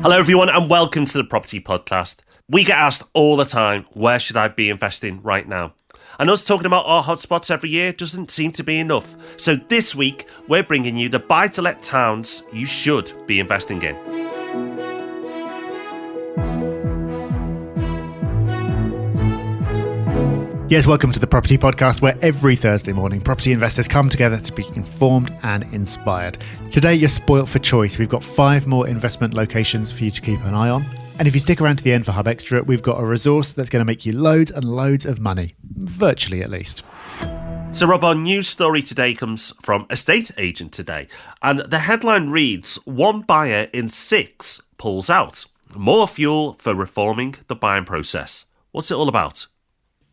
Hello everyone and welcome to the Property Podcast. We get asked all the time, where should I be investing right now? And us talking about our hotspots every year doesn't seem to be enough. So this week, we're bringing you the buy-to-let towns you should be investing in. Yes, welcome to the Property Podcast, where every Thursday morning property investors come together to be informed and inspired. Today, you're spoilt for choice. We've got 5 more investment locations for you to keep an eye on. And if you stick around to the end for Hub Extra, we've got a resource that's going to make you loads and loads of money. Virtually, at least. So Rob, our news story today comes from Estate Agent Today. And the headline reads, 1 buyer in 6 pulls out. More fuel for reforming the buying process. What's it all about?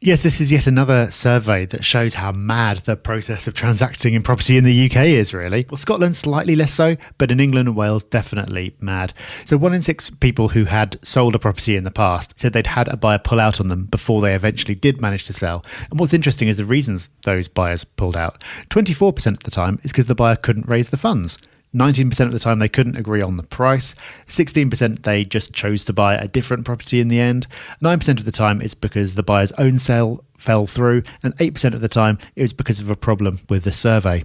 Yes, this is yet another survey that shows how mad the process of transacting in property in the UK is, really. Well, Scotland slightly less so, but in England and Wales, definitely mad. So 1 in 6 people who had sold a property in the past said they'd had a buyer pull out on them before they eventually did manage to sell. And what's interesting is the reasons those buyers pulled out. 24% of the time is because the buyer couldn't raise the funds. 19% of the time they couldn't agree on the price, 16% they just chose to buy a different property in the end, 9% of the time it's because the buyer's own sale fell through, and 8% of the time it was because of a problem with the survey.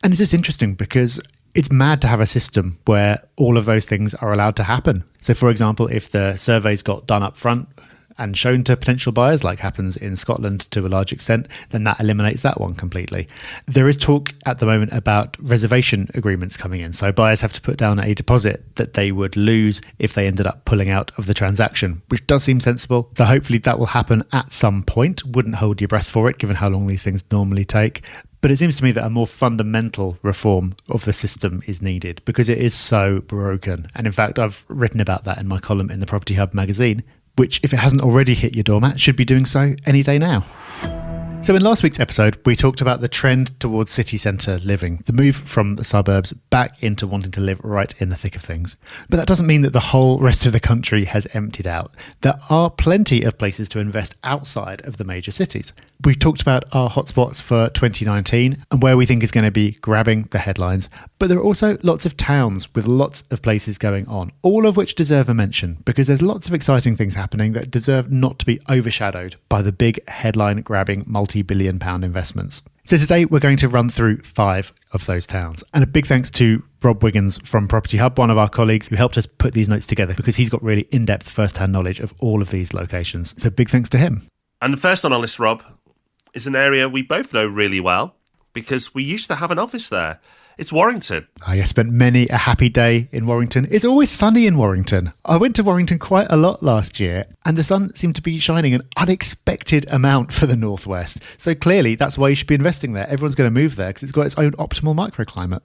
And it's just interesting because it's mad to have a system where all of those things are allowed to happen. So for example, if the surveys got done up front and shown to potential buyers, like happens in Scotland to a large extent, then that eliminates that one completely. There is talk at the moment about reservation agreements coming in. So buyers have to put down a deposit that they would lose if they ended up pulling out of the transaction, which does seem sensible. So hopefully that will happen at some point. Wouldn't hold your breath for it, given how long these things normally take. But it seems to me that a more fundamental reform of the system is needed because it is so broken. And in fact, I've written about that in my column in the Property Hub magazine, which, if it hasn't already hit your doormat, should be doing so any day now. So in last week's episode, we talked about the trend towards city centre living, the move from the suburbs back into wanting to live right in the thick of things. But that doesn't mean that the whole rest of the country has emptied out. There are plenty of places to invest outside of the major cities. We've talked about our hotspots for 2019 and where we think is going to be grabbing the headlines. But there are also lots of towns with lots of places going on, all of which deserve a mention because there's lots of exciting things happening that deserve not to be overshadowed by the big headline-grabbing multi-billion-pound investments. So today we're going to run through 5 of those towns. And a big thanks to Rob Wiggins from Property Hub, one of our colleagues who helped us put these notes together because he's got really in-depth first-hand knowledge of all of these locations. So big thanks to him. And the first on our list, Rob, is an area we both know really well because we used to have an office there. It's Warrington. I spent many a happy day in Warrington. It's always sunny in Warrington. I went to Warrington quite a lot last year and the sun seemed to be shining an unexpected amount for the northwest. So clearly that's why you should be investing there. Everyone's going to move there because it's got its own optimal microclimate.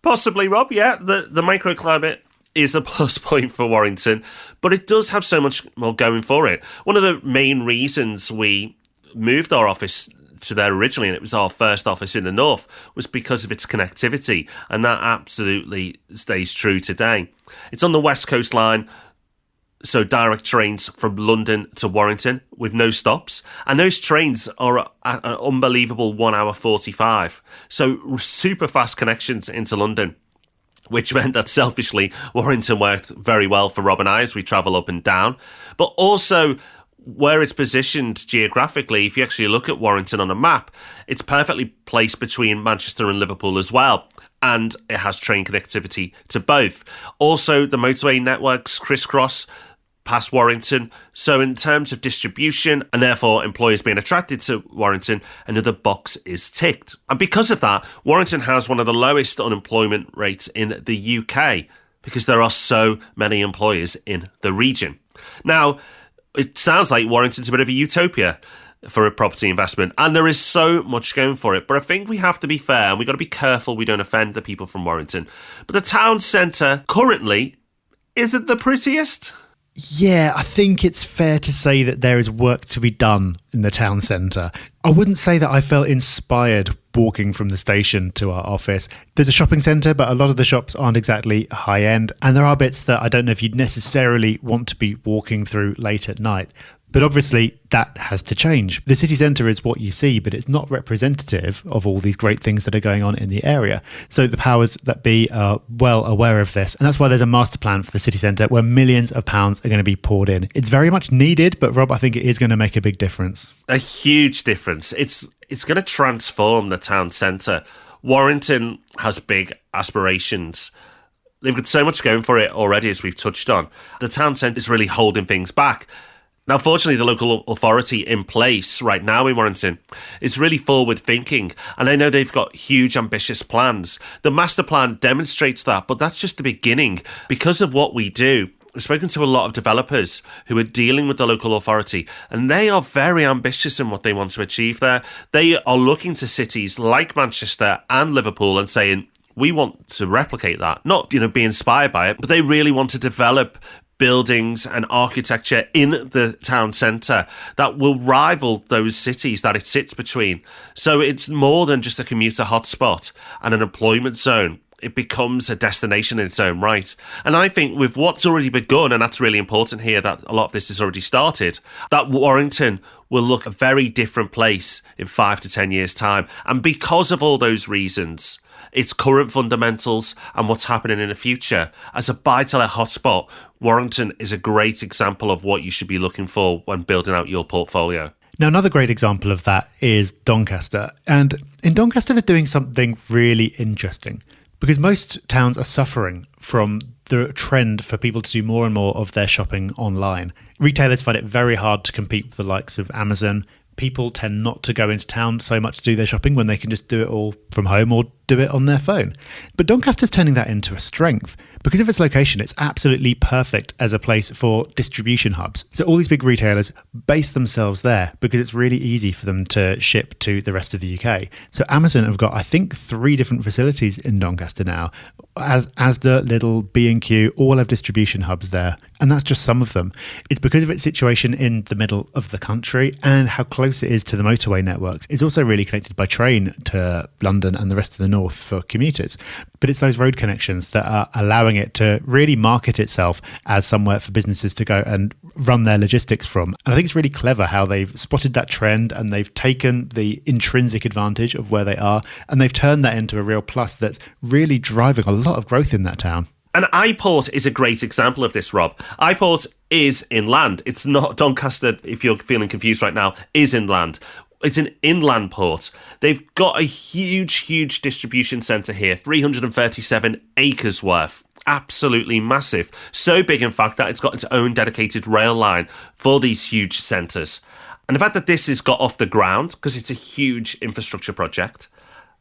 Possibly, Rob. Yeah, the microclimate is a plus point for Warrington, but it does have so much more going for it. One of the main reasons we moved our office to there originally, and it was our first office in the north, was because of its connectivity, and that absolutely stays true today. It's on the West Coast line, so direct trains from London to Warrington with no stops, and those trains are at an unbelievable 1 hour 45, so super fast connections into London, which meant that selfishly Warrington worked very well for Rob and I as we travel up and down, but also where it's positioned geographically. If you actually look at Warrington on a map, it's perfectly placed between Manchester and Liverpool as well, and it has train connectivity to both. Also, the motorway networks crisscross past Warrington, so in terms of distribution and therefore employers being attracted to Warrington, another box is ticked. And because of that, Warrington has one of the lowest unemployment rates in the UK because there are so many employers in the region. Now, it sounds like Warrington's a bit of a utopia for a property investment, and there is so much going for it. But I think we have to be fair, and we've got to be careful we don't offend the people from Warrington. But the town centre currently isn't the prettiest. Yeah, I think it's fair to say that there is work to be done in the town centre. I wouldn't say that I felt inspired walking from the station to our office. There's a shopping centre, but a lot of the shops aren't exactly high end. And there are bits that I don't know if you'd necessarily want to be walking through late at night. But obviously, that has to change. The city centre is what you see, but it's not representative of all these great things that are going on in the area. So the powers that be are well aware of this. And that's why there's a master plan for the city centre where millions of pounds are going to be poured in. It's very much needed, but Rob, I think it is going to make a big difference. A huge difference. It's going to transform the town centre. Warrington has big aspirations. They've got so much going for it already, as we've touched on. The town centre is really holding things back. Now, fortunately, the local authority in place right now in Warrington is really forward thinking, and I know they've got huge ambitious plans. The master plan demonstrates that, but that's just the beginning. Because of what we do, I've spoken to a lot of developers who are dealing with the local authority, and they are very ambitious in what they want to achieve there. They are looking to cities like Manchester and Liverpool and saying, we want to replicate that, not, be inspired by it, but they really want to develop buildings and architecture in the town centre that will rival those cities that it sits between. So it's more than just a commuter hotspot and an employment zone. It becomes a destination in its own right. And I think with what's already begun, and that's really important here, that a lot of this has already started, that Warrington will look a very different place in 5 to 10 years' time. And because of all those reasons, its current fundamentals and what's happening in the future, as a buy-to-let hotspot, Warrington is a great example of what you should be looking for when building out your portfolio. Now, another great example of that is Doncaster. And in Doncaster, they're doing something really interesting because most towns are suffering from the trend for people to do more and more of their shopping online. Retailers find it very hard to compete with the likes of Amazon. People tend not to go into town so much to do their shopping when they can just do it all from home or do it on their phone. But Doncaster's turning that into a strength. Because of its location, it's absolutely perfect as a place for distribution hubs. So all these big retailers base themselves there because it's really easy for them to ship to the rest of the UK. So Amazon have got, I think, 3 different facilities in Doncaster now. Asda, Lidl, B&Q, all have distribution hubs there. And that's just some of them. It's because of its situation in the middle of the country and how close it is to the motorway networks. It's also really connected by train to London and the rest of the north for commuters. But it's those road connections that are allowing it to really market itself as somewhere for businesses to go and run their logistics from. And I think it's really clever how they've spotted that trend and they've taken the intrinsic advantage of where they are and they've turned that into a real plus that's really driving a lot of growth in that town. And Eyeport is a great example of this, Rob. Eyeport is inland. It's not Doncaster, if you're feeling confused right now, is inland. It's an inland port. They've got a huge distribution centre here, 337 acres worth. Absolutely massive. So big, in fact, that it's got its own dedicated rail line for these huge centres. And the fact that this has got off the ground, because it's a huge infrastructure project,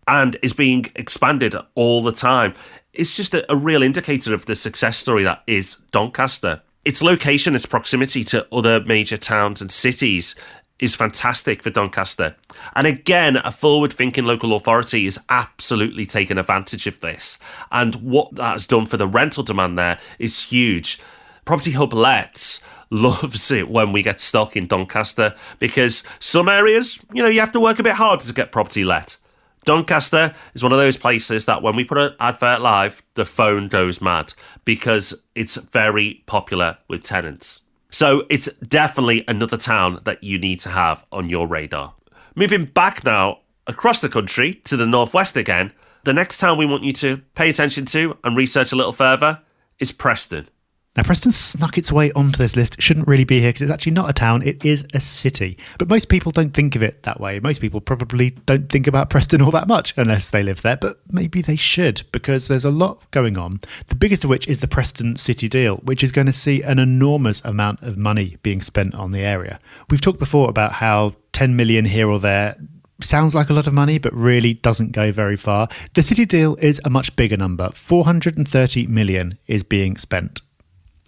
and is being expanded all the time, it's just a real indicator of the success story that is Doncaster. Its location, its proximity to other major towns and cities is fantastic for Doncaster. And again, a forward-thinking local authority is absolutely taking advantage of this. And what that has done for the rental demand there is huge. Property Hub Lets loves it when we get stock in Doncaster because some areas, you have to work a bit harder to get property let. Doncaster is one of those places that when we put an advert live, the phone goes mad because it's very popular with tenants. So it's definitely another town that you need to have on your radar. Moving back now across the country to the northwest again, the next town we want you to pay attention to and research a little further is Preston. Now, Preston snuck its way onto this list. It shouldn't really be here because it's actually not a town, it is a city. But most people don't think of it that way. Most people probably don't think about Preston all that much unless they live there, but maybe they should because there's a lot going on. The biggest of which is the Preston City Deal, which is going to see an enormous amount of money being spent on the area. We've talked before about how 10 million here or there sounds like a lot of money, but really doesn't go very far. The City Deal is a much bigger number. 430 million is being spent.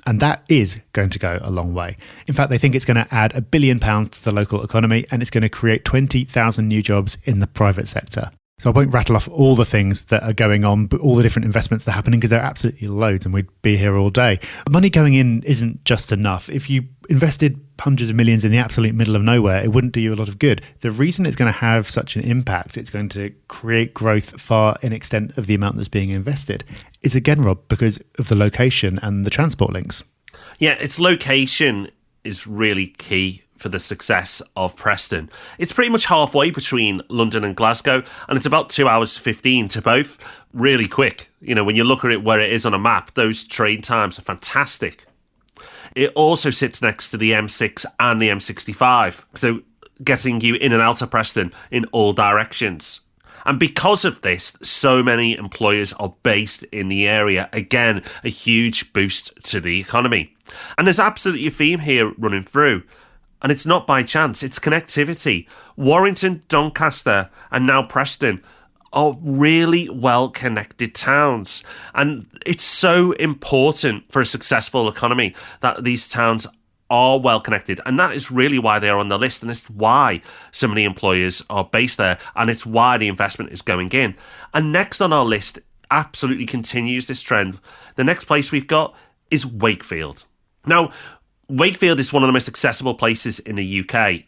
And that is going to go a long way. In fact, they think it's going to add £1 billion to the local economy and it's going to create 20,000 new jobs in the private sector. So I won't rattle off all the things that are going on, but all the different investments that are happening because there are absolutely loads and we'd be here all day. Money going in isn't just enough. If you invested hundreds of millions in the absolute middle of nowhere, it wouldn't do you a lot of good. The reason it's going to have such an impact, it's going to create growth far in extent of the amount that's being invested, is again, Rob, because of the location and the transport links. Yeah, its location is really key for the success of Preston. It's pretty much halfway between London and Glasgow, and it's about 2 hours 15 to both. Really quick. You know, when you look at it where it is on a map, those train times are fantastic. It also sits next to the M6 and the M65, so getting you in and out of Preston in all directions. And because of this, so many employers are based in the area. Again, a huge boost to the economy. And there's absolutely a theme here running through. And it's not by chance, it's connectivity. Warrington, Doncaster, and now Preston are really well-connected towns. And it's so important for a successful economy that these towns are well connected, and that is really why they are on the list, and it's why so many employers are based there, and it's why the investment is going in. And next on our list absolutely continues this trend. The next place we've got is Wakefield. Now, Wakefield is one of the most accessible places in the UK.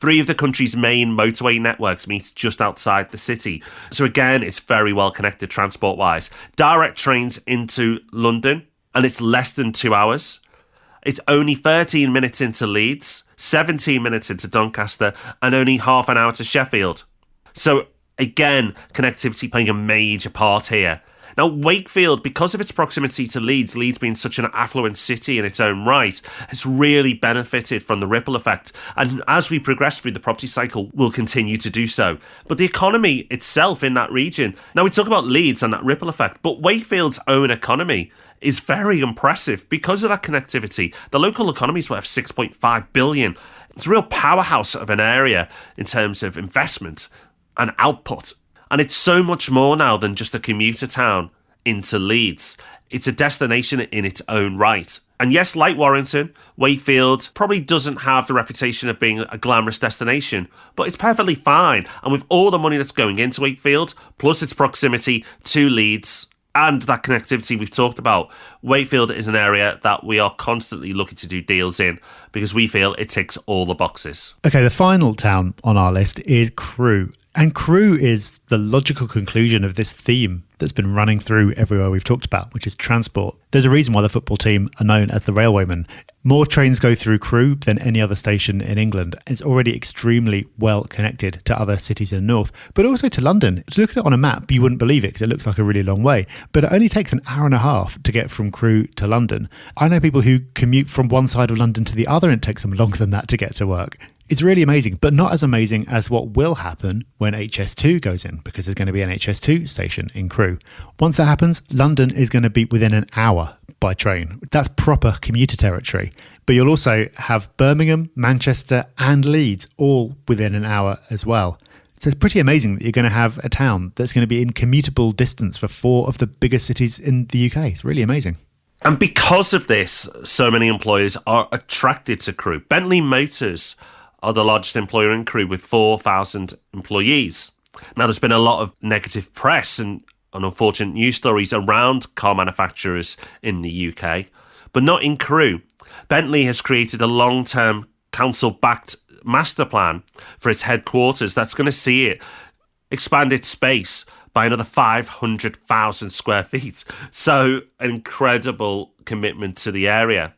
3 of the country's main motorway networks meet just outside the city. So again, it's very well connected transport-wise. Direct trains into London, and it's less than 2 hours. It's only 13 minutes into Leeds, 17 minutes into Doncaster, and only half an hour to Sheffield. So again, connectivity playing a major part here. Now, Wakefield, because of its proximity to Leeds being such an affluent city in its own right, has really benefited from the ripple effect. And as we progress through the property cycle, we'll continue to do so. But the economy itself in that region, now we talk about Leeds and that ripple effect, but Wakefield's own economy is very impressive because of that connectivity. The local economy is worth 6.5 billion. It's a real powerhouse of an area in terms of investment and output. And it's so much more now than just a commuter town into Leeds. It's a destination in its own right. And yes, like Warrington, Wakefield probably doesn't have the reputation of being a glamorous destination, but it's perfectly fine. And with all the money that's going into Wakefield, plus its proximity to Leeds, and that connectivity we've talked about, Wakefield is an area that we are constantly looking to do deals in because we feel it ticks all the boxes. Okay, the final town on our list is Crewe. And Crewe is the logical conclusion of this theme that's been running through everywhere we've talked about, which is transport. There's a reason why the football team are known as the Railwaymen. More trains go through Crewe than any other station in England. It's already extremely well connected to other cities in the north, but also to London. To look at it on a map, you wouldn't believe it because it looks like a really long way, but it only takes an hour and a half to get from Crewe to London. I know people who commute from one side of London to the other and it takes them longer than that to get to work. It's really amazing, but not as amazing as what will happen when HS2 goes in, because there's going to be an HS2 station in Crewe. Once that happens, London is going to be within an hour by train. That's proper commuter territory. But you'll also have Birmingham, Manchester and Leeds all within an hour as well. So it's pretty amazing that you're going to have a town that's going to be in commutable distance for 4 of the biggest cities in the UK. It's really amazing. And because of this, so many employers are attracted to Crewe. Bentley Motors are the largest employer in Crewe with 4,000 employees. Now, there's been a lot of negative press and unfortunate news stories around car manufacturers in the UK, but not in Crewe. Bentley has created a long-term council-backed master plan for its headquarters that's going to see it expand its space by another 500,000 square feet. So, an incredible commitment to the area.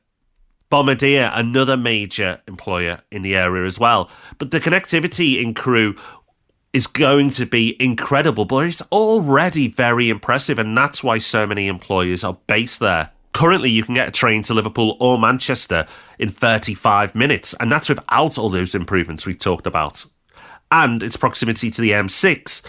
Bombardier, another major employer in the area as well. But the connectivity in Crewe is going to be incredible, but it's already very impressive, and that's why so many employers are based there. Currently, you can get a train to Liverpool or Manchester in 35 minutes, and that's without all those improvements we've talked about. And its proximity to the M6,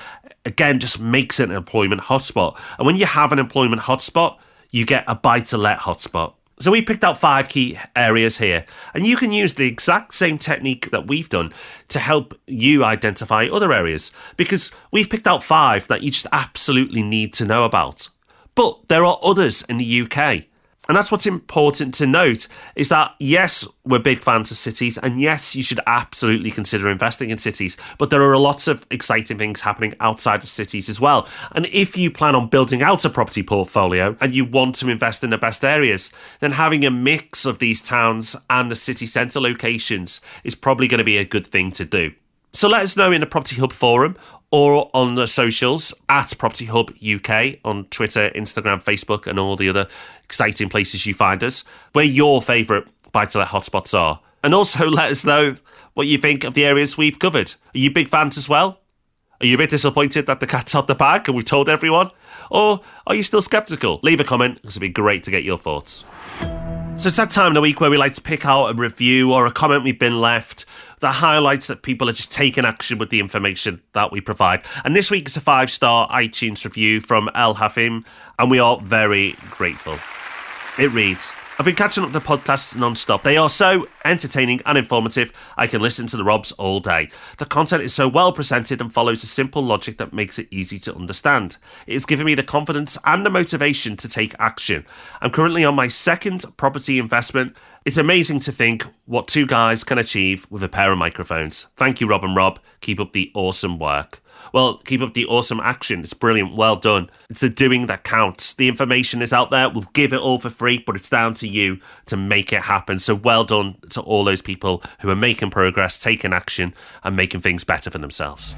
again, just makes it an employment hotspot. And when you have an employment hotspot, you get a buy-to-let hotspot. So we picked out 5 key areas here, and you can use the exact same technique that we've done to help you identify other areas, because we've picked out 5 that you just absolutely need to know about. But there are others in the UK. And that's what's important to note, is that, yes, we're big fans of cities, and yes, you should absolutely consider investing in cities, but there are lots of exciting things happening outside of cities as well. And if you plan on building out a property portfolio and you want to invest in the best areas, then having a mix of these towns and the city centre locations is probably going to be a good thing to do. So let us know in the Property Hub forum or on the socials at Property Hub UK on Twitter, Instagram, Facebook and all the other exciting places you find us, where your favourite buy-to-let hotspots are. And also let us know what you think of the areas we've covered. Are you big fans as well? Are you a bit disappointed that the cat's out the bag and we've told everyone? Or are you still sceptical? Leave a comment, because it'd be great to get your thoughts. So it's that time of the week where we like to pick out a review or a comment we've been left that highlights that people are just taking action with the information that we provide. And this week it's a 5-star iTunes review from El Hafim, and we are very grateful. It reads, I've been catching up the podcasts non-stop. They are so entertaining and informative, I can listen to the Robs all day. The content is so well presented and follows a simple logic that makes it easy to understand. It has given me the confidence and the motivation to take action. I'm currently on my second property investment. It's amazing to think what two guys can achieve with a pair of microphones. Thank you, Rob and Rob. Keep up the awesome work. Well, keep up the awesome action. It's brilliant. Well done. It's the doing that counts. The information is out there. We'll give it all for free, but it's down to you to make it happen. So well done to all those people who are making progress, taking action, and making things better for themselves.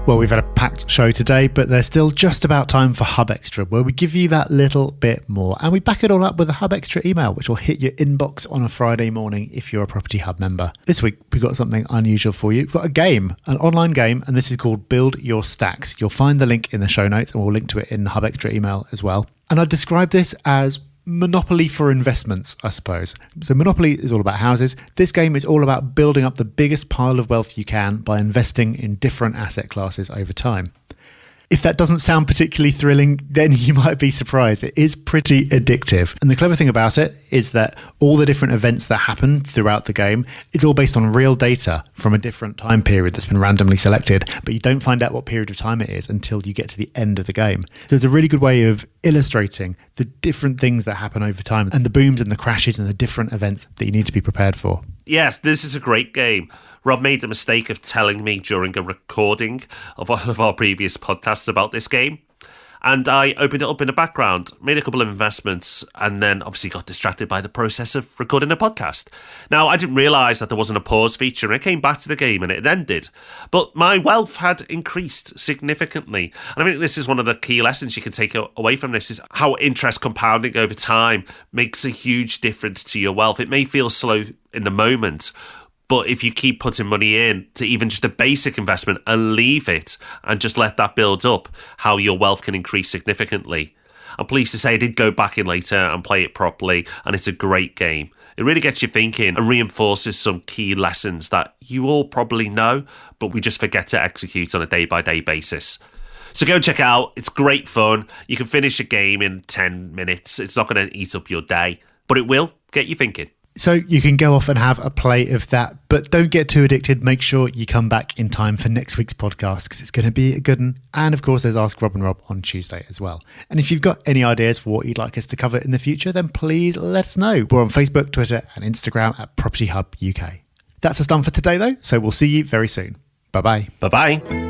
Well, we've had a packed show today, but there's still just about time for Hub Extra, where we give you that little bit more. And we back it all up with a Hub Extra email, which will hit your inbox on a Friday morning if you're a Property Hub member. This week, we've got something unusual for you. We've got a game, an online game, and this is called Build Your Stacks. You'll find the link in the show notes, and we'll link to it in the Hub Extra email as well. And I'd describe this as Monopoly for investments, I suppose. So Monopoly is all about houses. This game is all about building up the biggest pile of wealth you can by investing in different asset classes over time. If that doesn't sound particularly thrilling, then you might be surprised. It is pretty addictive. And the clever thing about it is that all the different events that happen throughout the game, it's all based on real data from a different time period that's been randomly selected, but you don't find out what period of time it is until you get to the end of the game. So it's a really good way of illustrating the different things that happen over time and the booms and the crashes and the different events that you need to be prepared for. Yes, this is a great game. Rob made the mistake of telling me during a recording of one of our previous podcasts about this game. And I opened it up in the background, made a couple of investments, and then obviously got distracted by the process of recording a podcast. Now, I didn't realise that there wasn't a pause feature, and I came back to the game and it had ended. But my wealth had increased significantly. And I think this is one of the key lessons you can take away from this, is how interest compounding over time makes a huge difference to your wealth. It may feel slow in the moment, but if you keep putting money in to even just a basic investment and leave it and just let that build up, how your wealth can increase significantly. I'm pleased to say I did go back in later and play it properly, and it's a great game. It really gets you thinking and reinforces some key lessons that you all probably know, but we just forget to execute on a day-by-day basis. So go check it out. It's great fun. You can finish a game in 10 minutes. It's not going to eat up your day, but it will get you thinking. So you can go off and have a play of that, but don't get too addicted. Make sure you come back in time for next week's podcast, because it's going to be a good one. And of course, there's Ask Rob and Rob on Tuesday as well. And if you've got any ideas for what you'd like us to cover in the future, then please let us know. We're on Facebook, Twitter and Instagram at Property Hub UK. That's us done for today though, so we'll see you very soon. Bye-bye. Bye-bye.